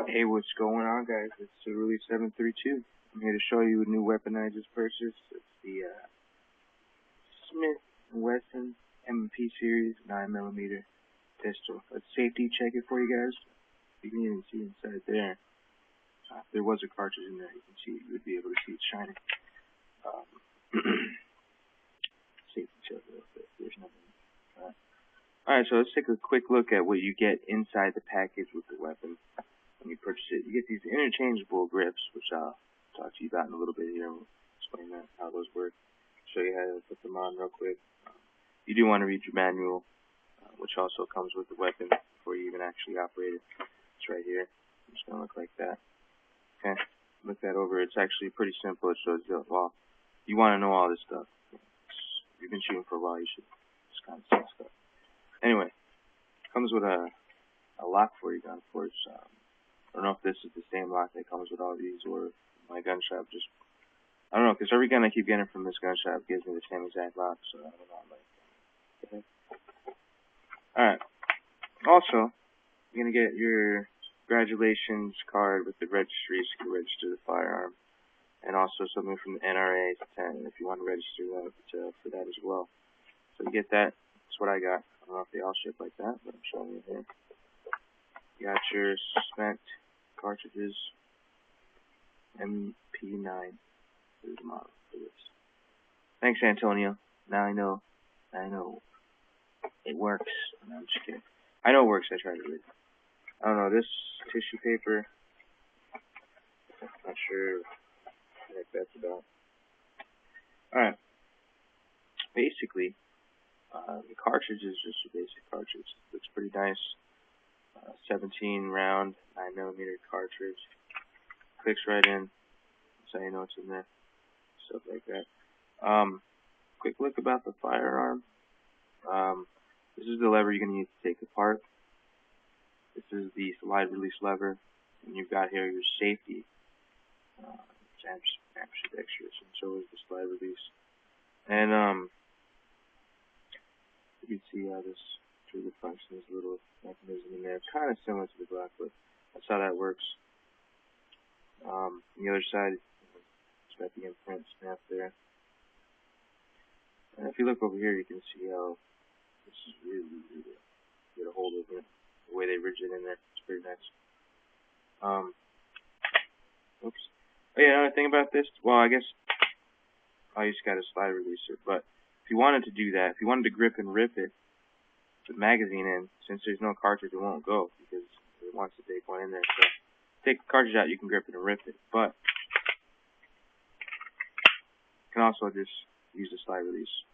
Hey, what's going on, guys? It's Cerulean 732. I'm here to show you a new weapon I just purchased. It's the Smith & Wesson M&P series 9mm pistol. Let's safety check it for you guys. You can even see inside there. If there was a cartridge in there, you can see, you would be able to see it shining. Safety check real quick. There's nothing. Alright, so let's take a quick look at what you get inside the package with the weapon. When you purchase it, you get these interchangeable grips, which I'll talk to you about in a little bit here. We'll explain how those work. Show you how to put them on real quick. You do want to read your manual, which also comes with the weapon before you even actually operate it. It's right here. It's going to look like that. Okay, look that over. It's actually pretty simple. It shows you, well, you want to know all this stuff. You've been shooting for a while, you should just kind of see stuff. Anyway, comes with a lock for your gun, of course. I don't know if this is the same lock that comes with all these, or my gun shop just, I don't know, because every gun I keep getting from this gun shop gives me the same exact lock, so I don't know, I'm like, okay. Alright, also, you're going to get your congratulations card with the registry, so you can register the firearm, and also something from the NRA 10, if you want to register that for that as well. So you get that. That's what I got. I don't know if they all ship like that, but I'm showing you here. You got your spent cartridges, MP9 is the model for this. Thanks, Antonio. Now I know. It works. No, I'm just kidding. I know it works. I tried to read it. I don't know, this tissue paper, I'm not sure what that's about. Alright. Basically, the cartridge is just a basic cartridge. It looks pretty nice. 17 round 9mm cartridge. Clicks right in, so you know what's in there. Stuff like that. Quick look about the firearm. This is the lever you're going to use to take apart. This is the slide release lever, and you've got here your safety. Ambidextrous, and so is the slide release. And you can see how this trigger functions, a little mechanism in there, kind of similar to the glock, but that's how that works. On the other side, it's got the imprint snap there. And if you look over here, you can see how this is really easy to get a hold of it. The way they ridge it in there, it's pretty nice. Oops. Oh yeah, another thing about this, well, I guess I just got a slide releaser, but if you wanted to do that, if you wanted to grip and rip it, the magazine in, since there's no cartridge, it won't go because it wants to take one in there. So take the cartridge out, you can grip it and rip it, but you can also just use the slide release.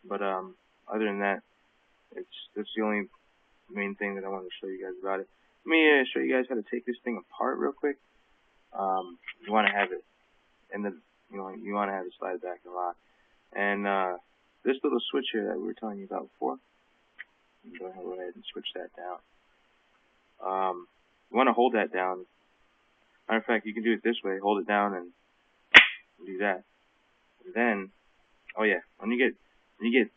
But other than that, that's the only main thing that I wanted to show you guys about it. Let me show you guys how to take this thing apart real quick. You want to have it, and then you want to have it slide back and lock. And this little switch here that we were telling you about before, you can go ahead and switch that down. You want to hold that down. Matter of fact, you can do it this way: hold it down and do that. And then, oh yeah, when you get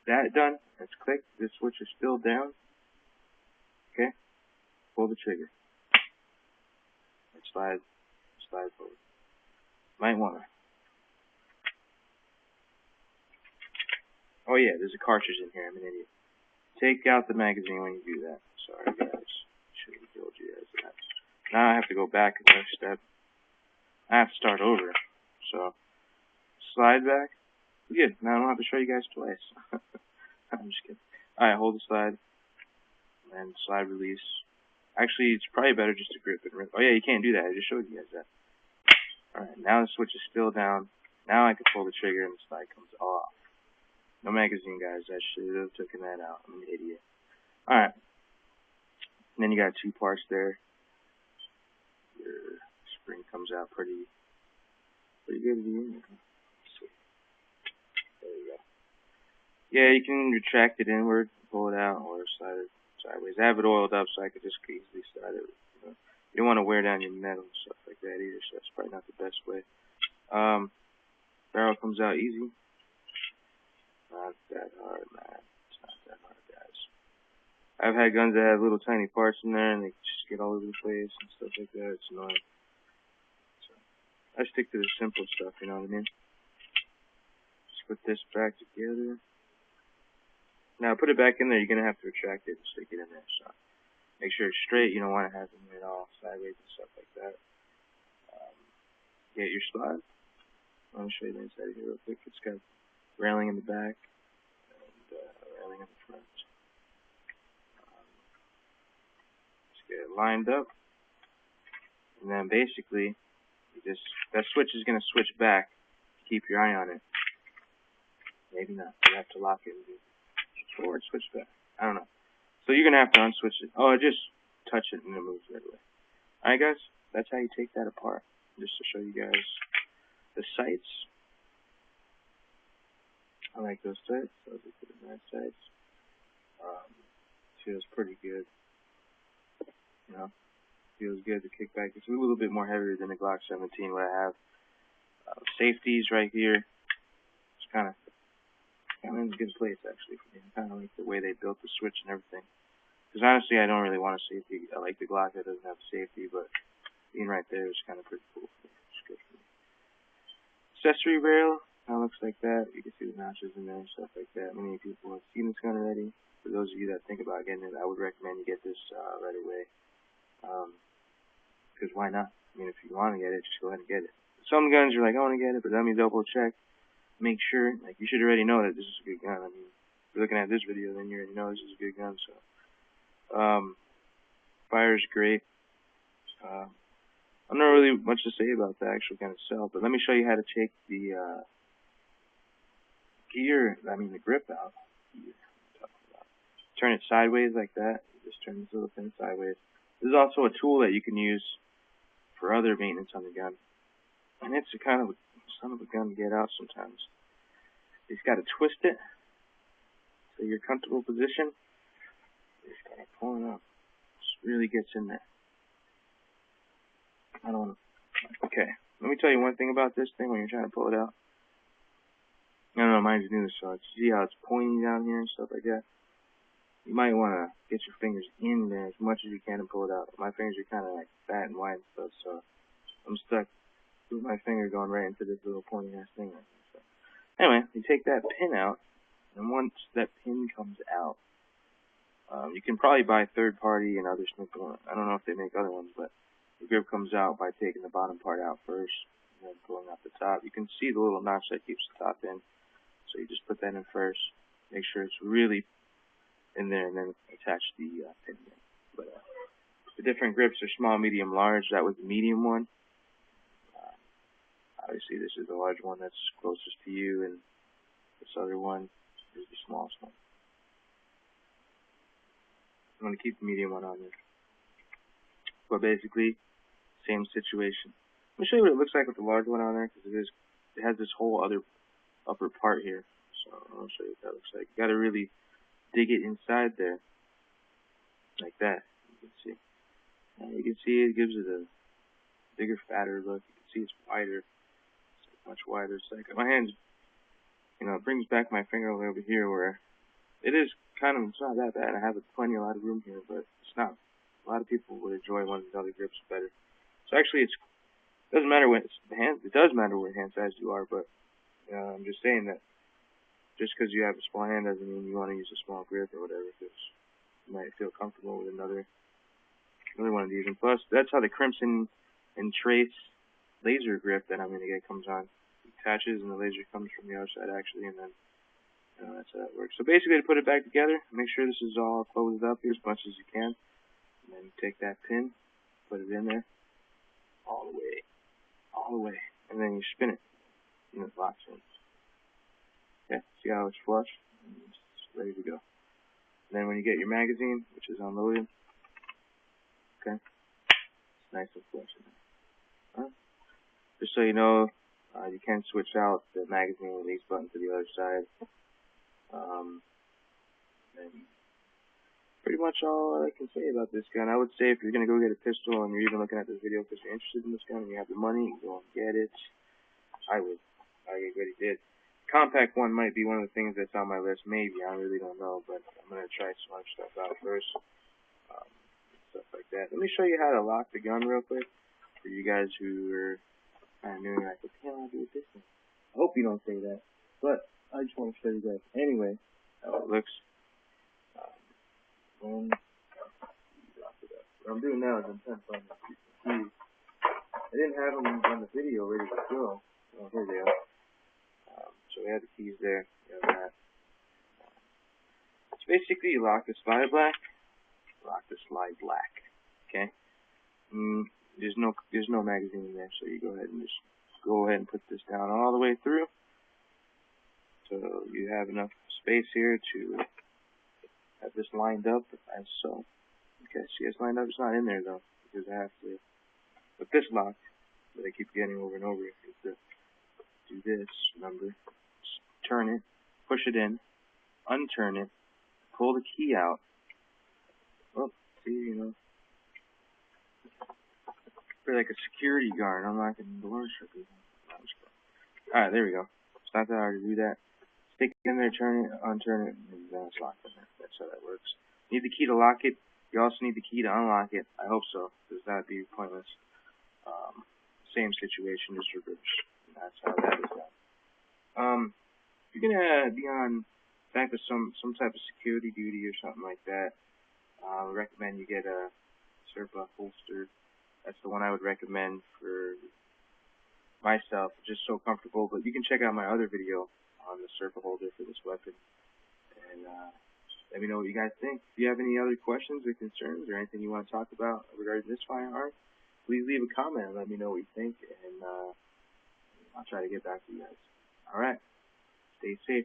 that done, it's clicked. This switch is still down. Okay, pull the trigger. And slide forward. Might wanna. Oh yeah, there's a cartridge in here. I'm an idiot. Take out the magazine when you do that. Sorry guys, should have told you guys that. Now I have to go back another step. I have to start over. So slide back. Good. Now I don't have to show you guys twice. I'm just kidding. Alright, hold the slide. And slide release. Actually, it's probably better just to grip it. Oh yeah, you can't do that. I just showed you guys that. Alright, now the switch is still down. Now I can pull the trigger and the slide comes off. No magazine, guys. I should have taken that out. I'm an idiot. Alright. And then you got two parts there. Your spring comes out pretty good. There you go. Yeah, you can retract it inward, pull it out, or slide it sideways. I have it oiled up so I could just easily slide it. You don't want to wear down your metal and stuff like that either, so that's probably not the best way. Barrel comes out easy. Not that hard, man. It's not that hard, guys. I've had guns that have little tiny parts in there and they just get all over the place and stuff like that. It's annoying. So I stick to the simple stuff, you know what I mean? Just put this back together. Now put it back in there, you're going to have to retract it and stick it in there. So make sure it's straight. You don't want to have it all sideways and stuff like that. Get your slot. Let me show you the inside here real quick. It's got railing in the back and railing in the front. Just get it lined up, and then basically, that switch is going to switch back. Keep your eye on it. Maybe not. You have to lock it and do forward, switch back. I don't know. So you're going to have to unswitch it. Oh, just touch it and it moves right away. Alright guys, that's how you take that apart. Just to show you guys the sights. I like those sights. Those are pretty nice sights. Feels pretty good. You know, feels good to kick back. It's a little bit more heavier than the Glock 17. What I have safeties right here. It's kind of in a good place actually for me. I kind of like the way they built the switch and everything. Because honestly, I don't really want a safety. I like the Glock that doesn't have safety, but being right there is kind of pretty cool for me. It's good for me. Accessory rail, kind of looks like that. You can see the notches in there and stuff like that. Many people have seen this gun already. For those of you that think about getting it, I would recommend you get this right away. Because why not? I mean, if you want to get it, just go ahead and get it. Some guns you're like, I want to get it, but let me double check. Make sure, like, you should already know that this is a good gun. I mean, if you're looking at this video, then you already know this is a good gun. So, fire's great. I'm not really much to say about the actual gun itself, but let me show you how to take the the grip out. Turn it sideways like that. Just turn this little thing sideways. This is also a tool that you can use for other maintenance on the gun. And it's a kind of son of a gun to get out sometimes. You just got to twist it so your comfortable position. You just got to pull it up. Just really gets in there. I don't want to. Okay, let me tell you one thing about this thing when you're trying to pull it out. I don't know, mine's new, so see how it's pointing down here and stuff like that. You might want to get your fingers in there as much as you can and pull it out. My fingers are kind of like fat and wide and stuff, so I'm stuck with my finger going right into this little pointy ass thing. So anyway, you take that pin out, and once that pin comes out, you can probably buy third party and other snippet. I don't know if they make other ones, but the grip comes out by taking the bottom part out first and then pulling out the top. You can see the little notch that keeps the top in, so you just put that in first. Make sure it's really in there and then attach the pin in. But the different grips are small, medium, large. That was the medium one. Obviously, this is the large one that's closest to you, and this other one is the smallest one. I'm going to keep the medium one on there. But basically, same situation. Let me show you what it looks like with the large one on there, because it has this whole other upper part here. So I'll show you what that looks like. You got to really dig it inside there, like that. You can see. And you can see it gives it a bigger, fatter look. You can see it's wider. It's much wider. It's like my hands, it brings back my finger all the way over here, where it is it's not that bad. I have plenty a lot of room here, but it's not. A lot of people would enjoy one of the other grips better. So actually, it doesn't matter what it does matter what hand size you are, but I'm just saying that just because you have a small hand doesn't mean you want to use a small grip or whatever, because you might feel comfortable with another one of these. And plus, that's how the Crimson and Trace laser grip that I'm going to get comes on. It attaches, and the laser comes from the other side actually, and then that's how that works. So basically, to put it back together, make sure this is all closed up here as much as you can. And then take that pin, put it in there, all the way, and then you spin it, and it locks in. Okay, see how it's flush? And it's ready to go. And then when you get your magazine, which is unloaded, okay, it's nice and flush in there. Right. Just so you know, you can switch out the magazine release button to the other side. And pretty much all I can say about this gun. I would say if you're going to go get a pistol and you're even looking at this video because you're interested in this gun and you have the money, go and get it. I would. I already did. Compact one might be one of the things that's on my list. Maybe, I really don't know, but I'm gonna try some other stuff out first. Stuff like that. Let me show you how to lock the gun real quick for you guys who are kind of new. Like, what the hell I do with this thing? I hope you don't say that, but I just want to show you guys. Anyway, how it looks. What I'm doing now is I'm trying to find the keys. I didn't have them on the video ready to go. Oh, here they are. So we have the keys there. We have that. So basically, you lock the slide black. Lock the slide black. Okay. There's no magazine in there, so you go ahead and put this down all the way through. So you have enough space here to have this lined up as so. Okay, see it's lined up. It's not in there though, because I have to. With this lock that I keep getting over and over, you have to do this. Remember, just turn it, push it in, unturn it, pull the key out. Oh, see, you know, for like a security guard, unlocking doors for people. All right, there we go. It's not that hard to do that. Stick it in there, turn it, unturn it, and then it's locked in there. That's how that works. You need the key to lock it. You also need the key to unlock it. I hope so, because that would be pointless. Same situation, just reverse. That's how that is done. If you're gonna be on back to some type of security duty or something like that, I would recommend you get a Serpa holster. That's the one I would recommend for myself. Just so comfortable. But you can check out my other video on the Serpa holder for this weapon, and let me know what you guys think. If you have any other questions or concerns or anything you want to talk about regarding this firearm, please leave a comment and let me know what you think, and I'll try to get back to you guys. All right. Stay safe.